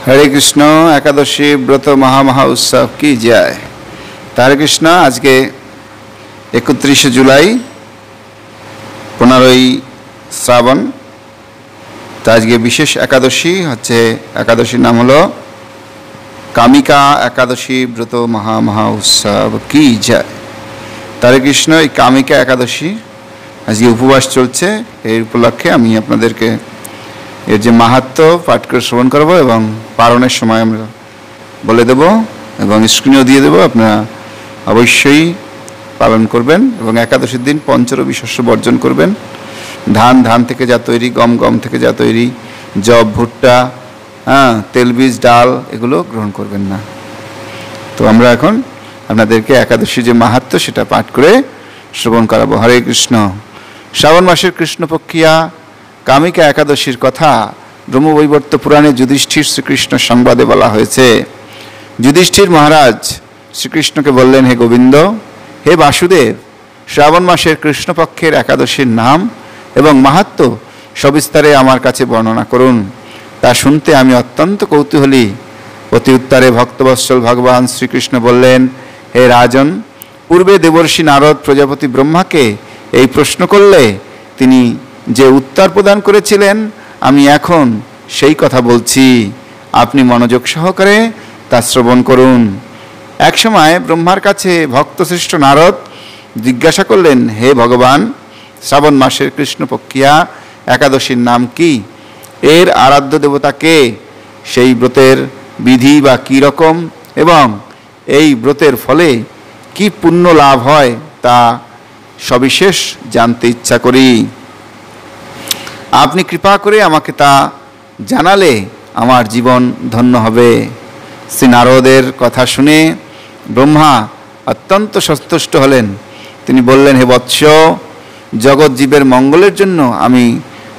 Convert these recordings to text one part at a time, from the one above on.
হরে কৃষ্ণ। একাদশী ব্রত মহা উৎসব কি যায়। হরে কৃষ্ণ। আজকে 31শে জুলাই, 15ই শ্রাবণ। তো আজকে বিশেষ একাদশী হচ্ছে, একাদশীর নাম হলো কামিকা একাদশী ব্রত মহা উৎসব কি যায়। হরে কৃষ্ণ। এই কামিকা একাদশী আজকে উপবাস চলছে। এই উপলক্ষে আমি আপনাদেরকে এর যে মাহাত্ম্য পাঠ করে শ্রবণ করবো এবং পারণের সময় আমরা বলে দেব এবং স্ক্রিনেও দিয়ে দেবো। আপনারা অবশ্যই পালন করবেন এবং একাদশীর দিন পঞ্চরবি শস্য বর্জন করবেন। ধান থেকে যা তৈরি, গম থেকে যা তৈরি, জব, ভুট্টা, তেলবীজ, ডাল এগুলো গ্রহণ করবেন না। তো আমরা এখন আপনাদেরকে একাদশীর যে মাহাত্ম্য সেটা পাঠ করে শ্রবণ করাবো। হরে কৃষ্ণ। শ্রাবণ মাসের কৃষ্ণপক্ষিয়া কামিকা একাদশীর কথা ব্রহ্মবৈবর্ত পুরাণে যুধিষ্ঠির শ্রীকৃষ্ণ সংবাদে বলা হয়েছে। যুধিষ্ঠির মহারাজ শ্রীকৃষ্ণকে বললেন, হে গোবিন্দ, হে বাসুদেব, শ্রাবণ মাসের কৃষ্ণপক্ষের একাদশীর নাম এবং মাহাত্ম্য সবিস্তারে আমার কাছে বর্ণনা করুন। তা শুনতে আমি অত্যন্ত কৌতূহলী। অতি উত্তরে ভক্তবৎসল ভগবান শ্রীকৃষ্ণ বললেন, হে রাজন, পূর্বে দেবর্ষি নারদ প্রজাপতি ব্রহ্মাকে এই প্রশ্ন করলে তিনি যে উত্তর প্রদান করেছিলেন, আমি এখন সেই কথা বলছি। আপনি মনোযোগ সহকারে তা শ্রবণ করুন। একসময় ব্রহ্মার কাছে ভক্তশ্রেষ্ঠ নারদ জিজ্ঞাসা করলেন, হে ভগবান, শ্রাবণ মাসের কৃষ্ণপক্ষিয়া একাদশীর নাম কি? এর আরাধ্য দেবতা কে? সেই ব্রতের বিধি বা কী রকম এবং এই ব্রতের ফলে কি পুণ্য লাভ হয় তা সবিশেষ জানতে ইচ্ছা করি। আপনি কৃপা করে আমাকে তা জানালে আমার জীবন ধন্য হবে। শ্রী নারদের কথা শুনে ব্রহ্মা অত্যন্ত সন্তুষ্ট হলেন। তিনি বললেন, হে বৎস, জগৎ জীবের মঙ্গলের জন্য আমি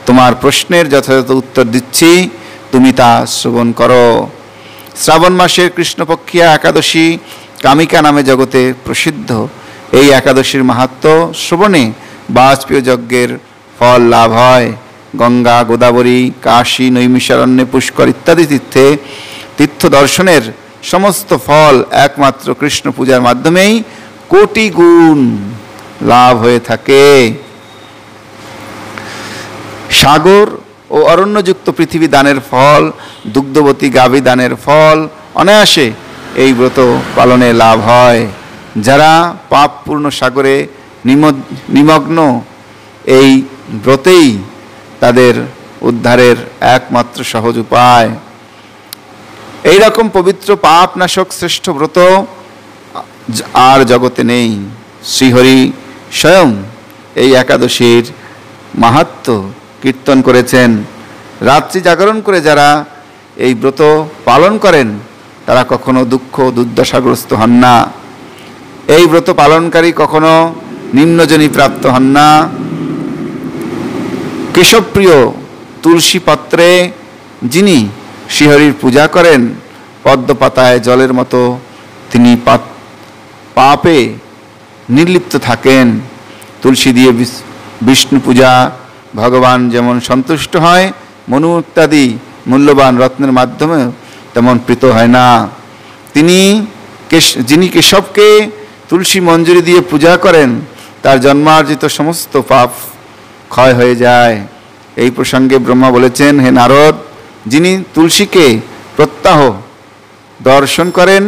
তোমার প্রশ্নের যথাযথ উত্তর দিচ্ছি, তুমি তা শ্রবণ করো। শ্রাবণ মাসের কৃষ্ণপক্ষিয়া একাদশী কামিকা নামে জগতে প্রসিদ্ধ। এই একাদশীর মাহাত্ম্য শ্রবণে বাজপেয় যজ্ঞের ফল লাভ হয়। গঙ্গা, গোদাবরী, কাশী, নৈমিষারণ্যে, পুষ্কর ইত্যাদি তীর্থ দর্শনের সমস্ত ফল একমাত্র কৃষ্ণ পূজার মাধ্যমেই কোটি গুণ লাভ হয়ে থাকে। সাগর ও অরণ্যযুক্ত পৃথিবী দানের ফল, দুগ্ধবতী গাভী দানের ফল অনায়াসে এই ব্রত পালনে লাভ হয়। যারা পাপপূর্ণ সাগরে নিমগ্ন, এই ব্রতেই তাদের উদ্ধারের একমাত্র সহজ উপায়। এই রকম পবিত্র পাপনাশক শ্রেষ্ঠ ব্রত আর জগতে নেই। শ্রীহরি স্বয়ং এই একাদশীর মাহাত্ম্য কীর্তন করেছেন। রাত্রি জাগরণ করে যারা এই ব্রত পালন করেন তারা কখনো দুঃখ দুর্দশাগ্রস্ত হন না। এই ব্রত পালনকারী কখনো নিম্নজনী প্রাপ্ত হন না। কেশবপ্রিয় তুলসী পত্রে যিনি শ্রীহরির পূজা করেন, পদ্মপাতায় জলের মতো তিনি পাপে নির্লিপ্ত থাকেন। তুলসী দিয়ে বিষ্ণু পূজা ভগবান যেমন সন্তুষ্ট হয়, মনু ইত্যাদি মূল্যবান রত্নের মাধ্যমে তেমন প্রীত হয় না। যিনি কেশবকে তুলসী মঞ্জুরি দিয়ে পূজা করেন, তার জন্মার্জিত সমস্ত পাপ ক্ষয় হয়ে যায়। এই প্রসঙ্গে ব্রহ্মা বলেছেন, হে নারদ, যিনি তুলসীকে প্রত্যাহ দর্শন করেন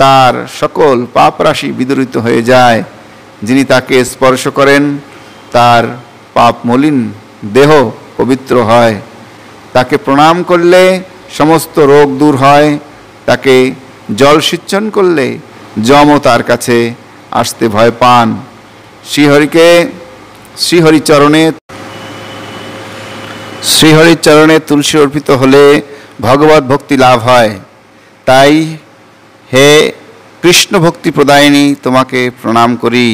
তার সকল পাপ রাশি বিদূরিত হয়ে যায়। যিনি তাকে স্পর্শ করেন তার পাপ মলিন দেহ পবিত্র হয়। তাকে প্রণাম করলে সমস্ত রোগ দূর হয়। তাকে জল সিঞ্চন করলে যমও তার কাছে আসতে ভয় পান। শ্রীহরির চরণে তুলসী অর্পিত হলে ভগবত ভক্তি লাভ হয়। তাই হে কৃষ্ণ ভক্তি প্রদায়িনী, তোমাকে প্রণাম করি।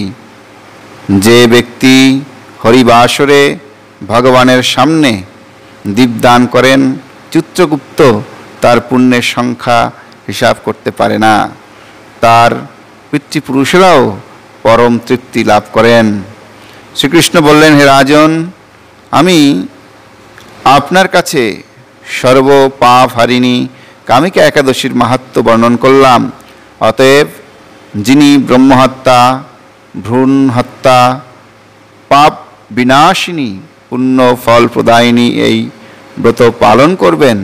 যে ব্যক্তি হরিবাসরে ভগবানের সামনে দীপদান করেন, চিত্রগুপ্ত তার পুণ্যের সংখ্যা হিসাব করতে পারে না। তার পিতৃপুরুষেরাও পরম তৃপ্তি লাভ করেন। শ্রীকৃষ্ণ বললেন, হে রাজন, আমি আপনার কাছে সর্ব পাপ হারিণী কামিকা একাদশীর মাহাত্ম্য বর্ণন করলাম। অতএব যিনি ব্রহ্মহত্যা, ভ্রূণ হত্যা, পাপ বিনাশিনী, পুণ্য ফল প্রদায়িনী এই ব্রত পালন করবেন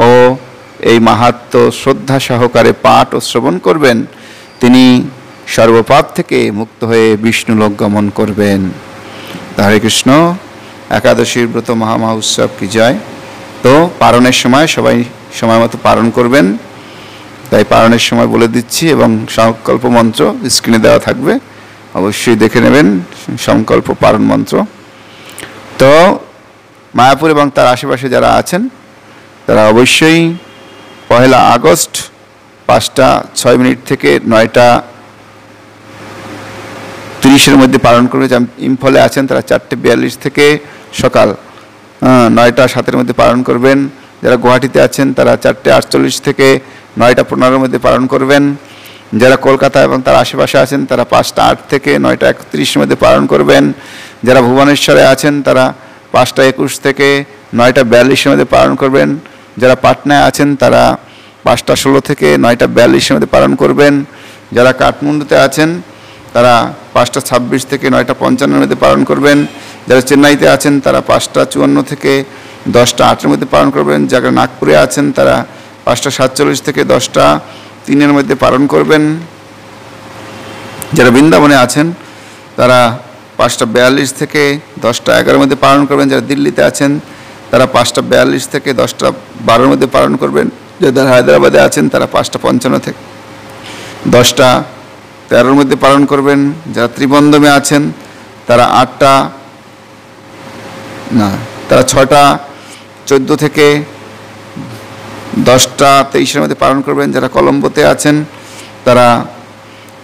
ও এই মাহাত্ম্য শ্রদ্ধা সহকারে পাঠ ও শ্রবণ করবেন, তিনি সর্বপাপ থেকে মুক্ত হয়ে বিষ্ণুলোক গমন করবেন। হরে কৃষ্ণ। একাদশীর ব্রত মহা উৎসব কি জয়। তো পারণের সময় সবাই সময় মতো পালন করবেন। তাই পালনের সময় বলে দিচ্ছি, এবং সংকল্প মন্ত্র স্ক্রিনে দেওয়া থাকবে, অবশ্যই দেখে নেবেন সংকল্প পালন মন্ত্র। তো মায়াপুর এবং তার আশেপাশে যারা আছেন তারা অবশ্যই 1 আগস্ট 5:06 থেকে 9:30 মধ্যে পালন করবে। যারা ইম্ফলে আছেন তারা 4:42 থেকে সকাল 9:07 মধ্যে পালন করবেন। যারা গুয়াহাটিতে আছেন তারা 4:48 থেকে 9:15 মধ্যে পালন করবেন। যারা কলকাতা এবং তার আশেপাশে আছেন তারা 5:08 থেকে 9:31 মধ্যে পালন করবেন। যারা ভুবনেশ্বরে আছেন তারা 5:21 থেকে 9:42 মধ্যে পালন করবেন। যারা পাটনায় আছেন তারা 5:16 থেকে 9:42 মধ্যে পালন করবেন। যারা কাঠমান্ডুতে আছেন তারা 5:26 থেকে 9:55 মধ্যে পালন করবেন। যারা চেন্নাইতে আছেন তারা 5:54 থেকে 10:08 মধ্যে পালন করবেন। যারা নাগপুরে আছেন তারা 5:47 থেকে 10:03 মধ্যে পালন করবেন। যারা বৃন্দাবনে আছেন তারা 5:42 থেকে 10:11 মধ্যে পালন করবেন। যারা দিল্লিতে আছেন তারা 5:42 থেকে 10:12 মধ্যে পালন করবেন। যারা হায়দ্রাবাদে আছেন তারা 5:55 থেকে 10:13 মধ্যে পালন করবেন। যারা ত্রিবন্ধমে আছেন তারা 6:14 থেকে 10:23 মধ্যে পালন করবেন। যারা কলম্বোতে আছেন তারা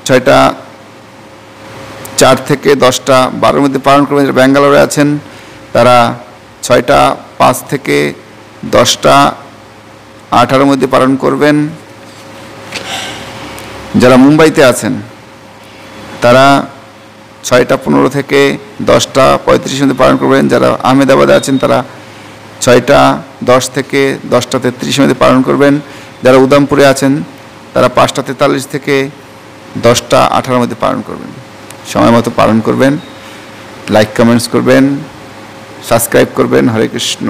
6:04 থেকে 10:12 মধ্যে পালন করবেন। যারা ব্যাঙ্গালোরে আছেন তারা 6:05 থেকে 10:18 মধ্যে পালন করবেন। যারা মুম্বাইতে আছেন তারা 6:15 থেকে 10:35 মধ্যে পালন করবেন। যারা আহমেদাবাদে আছেন তারা 6:10 থেকে 10:33 মধ্যে পালন করবেন। যারা উদামপুরে আছেন তারা 5:43 থেকে 10:18 মধ্যে পালন করবেন। সময় মতো পালন করবেন। লাইক কমেন্টস করবেন, সাবস্ক্রাইব করবেন। হরে কৃষ্ণ।